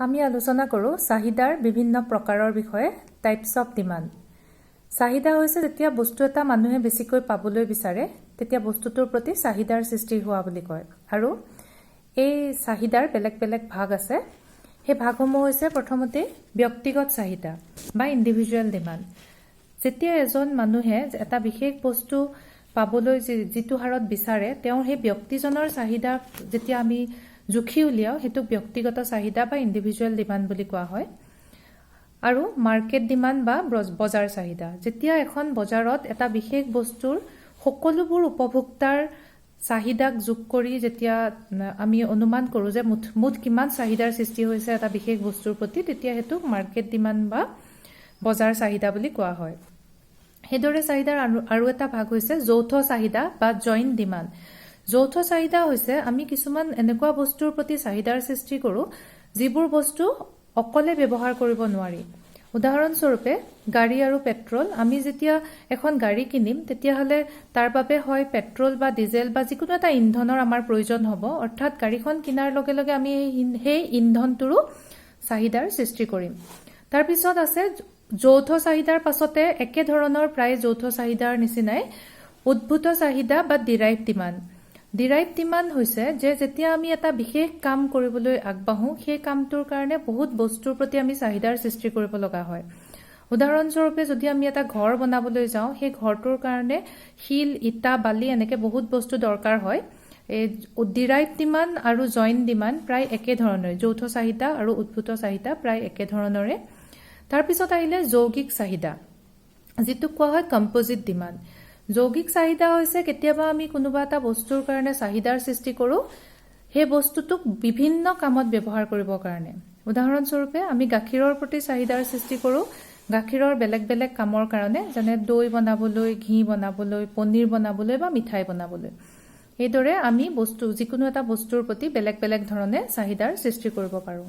আমি আলোচনা কৰোঁ চাহিদাৰ বিভিন্ন প্ৰকাৰৰ বিষয়ে টাইপছ অফ ডিমাণ্ড। চাহিদা হৈছে যেতিয়া বস্তু এটা মানুহে বেছিকৈ পাবলৈ বিচাৰে তেতিয়া বস্তুটোৰ প্ৰতি চাহিদাৰ সৃষ্টি হোৱা বুলি কয়। আৰু এই চাহিদাৰ বেলেগ বেলেগ ভাগ আছে। সেই ভাগসমূহ হৈছে প্ৰথমতে ব্যক্তিগত চাহিদা বা ইণ্ডিভিজুৱেল ডিমাণ্ড। যেতিয়া এজন মানুহে এটা বিশেষ বস্তু পাবলৈ যিটো হাৰত বিচাৰে তেওঁৰ সেই ব্যক্তিজনৰ চাহিদা যেতিয়া আমি জুখি উলিয়াও সেইটোক ব্যক্তিগত চাহিদা বা ইণ্ডিভিজুৱেল ডিমাণ্ড বুলি কোৱা হয়। আৰু মাৰ্কেট ডিমাণ্ড বা বজাৰ চাহিদা, যেতিয়া এখন বজাৰত এটা বিশেষ বস্তুৰ সকলোবোৰ উপভোক্তাৰ চাহিদাক যোগ কৰি যেতিয়া আমি অনুমান কৰোঁ যে মুঠ কিমান চাহিদাৰ সৃষ্টি হৈছে এটা বিশেষ বস্তুৰ প্ৰতি, তেতিয়া সেইটোক মাৰ্কেট ডিমাণ্ড বা বজাৰ চাহিদা বুলি কোৱা হয়। সেইদৰে চাহিদাৰ আৰু এটা ভাগ হৈছে যৌথ চাহিদা বা জইণ্ট ডিমাণ্ড। যৌথ চাহিদা হৈছে আমি কিছুমান এনেকুৱা বস্তুৰ প্ৰতি চাহিদাৰ সৃষ্টি কৰোঁ যিবোৰ বস্তু অকলে ব্যৱহাৰ কৰিব নোৱাৰি। উদাহৰণস্বৰূপে গাড়ী আৰু পেট্ৰল। আমি যেতিয়া এখন গাড়ী কিনিম তেতিয়াহ'লে তাৰ বাবে হয় পেট্ৰল বা ডিজেল বা যিকোনো এটা ইন্ধনৰ আমাৰ প্ৰয়োজন হ'ব। অৰ্থাৎ গাড়ীখন কিনাৰ লগে লগে আমি সেই ইন্ধনটোৰো চাহিদাৰ সৃষ্টি কৰিম। তাৰপিছত আছে যৌথ চাহিদাৰ পাছতে একেধৰণৰ প্ৰায় যৌথ চাহিদাৰ নিচিনাই উদ্ভূত চাহিদা বা ডিৰাইভ ডিমাণ্ড। ডিৰাইভ ডিমাণ্ড হৈছে যে যেতিয়া আমি এটা বিশেষ কাম কৰিবলৈ আগবাঢ়ো সেই কামটোৰ কাৰণে বহুত বস্তুৰ প্ৰতি আমি চাহিদাৰ সৃষ্টি কৰিব লগা হয়। উদাহৰণস্বৰূপে যদি আমি এটা ঘৰ বনাবলৈ যাওঁ সেই ঘৰটোৰ কাৰণে শিল, ইটা, বালি এনেকে বহুত বস্তু দৰকাৰ হয়। এই ডিৰাইভ ডিমাণ্ড আৰু জইণ্ট ডিমাণ্ড প্ৰায় একেধৰণৰে, যৌথ চাহিদা আৰু উদ্ভূত চাহিদা প্ৰায় একেধৰণৰে। তাৰপিছত আহিলে যৌগিক চাহিদা, যিটোক কোৱা হয় কম্পজিট ডিমাণ্ড। যৌগিক চাহিদা হৈছে কেতিয়াবা আমি কোনোবা এটা বস্তুৰ কাৰণে চাহিদাৰ সৃষ্টি কৰোঁ সেই বস্তুটোক বিভিন্ন কামত ব্যৱহাৰ কৰিবৰ কাৰণে। উদাহৰণস্বৰূপে আমি গাখীৰৰ প্ৰতি চাহিদাৰ সৃষ্টি কৰোঁ গাখীৰৰ বেলেগ বেলেগ কামৰ কাৰণে, যেনে দৈ বনাবলৈ, ঘি বনাবলৈ, পনীৰ বনাবলৈ বা মিঠাই বনাবলৈ। এইদৰে আমি যিকোনো এটা বস্তুৰ প্ৰতি বেলেগ বেলেগ ধৰণে চাহিদাৰ সৃষ্টি কৰিব পাৰোঁ।